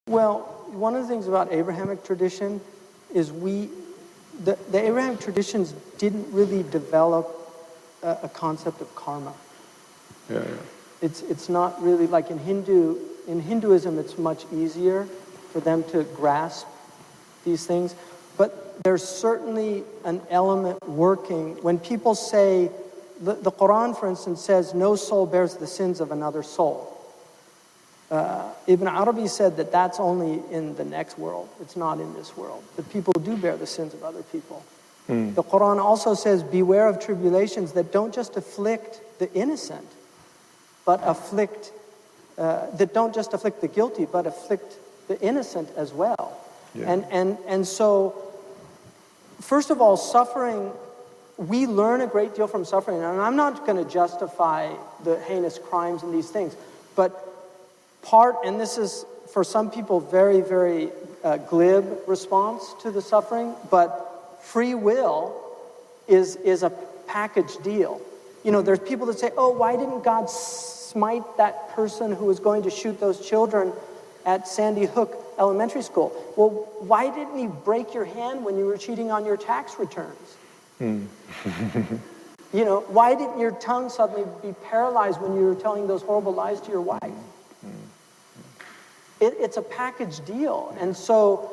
Well, one of the things about Abrahamic tradition is the Abrahamic traditions didn't really develop a concept of karma. Yeah. It's not really like in Hinduism it's much easier for them to grasp these things, but there's certainly an element working when people say the Quran, for instance, says no soul bears the sins of another soul. Ibn Arabi said that that's only in the next world. It's not in this world. That people do bear the sins of other people. The Quran also says, beware of tribulations that don't just afflict the innocent, but that don't just afflict the guilty, but afflict the innocent as well. Yeah. And so, first of all, suffering, we learn a great deal from suffering. And I'm not going to justify the heinous crimes and these things, but and this is for some people very, very glib response to the suffering, but free will is a package deal. You know, there's people that say, oh, why didn't God smite that person who was going to shoot those children at Sandy Hook Elementary School? Well, why didn't he break your hand when you were cheating on your tax returns? You know, why didn't your tongue suddenly be paralyzed when you were telling those horrible lies to your wife? It's a package deal. And so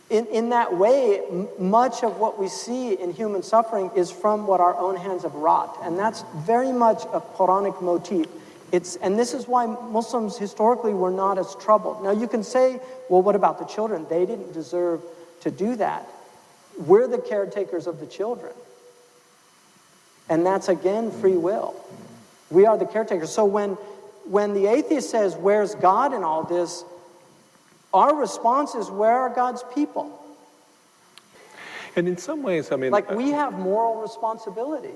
in that way, much of what we see in human suffering is from what our own hands have wrought. And that's very much a Quranic motif. And this is why Muslims historically were not as troubled. Now you can say, well, what about the children? They didn't deserve to do that. We're the caretakers of the children. And that's, again, free will. We are the caretakers. So when the atheist says, where's God in all this? Our response is, where are God's people? And in some ways, I mean... Like, we have moral responsibility.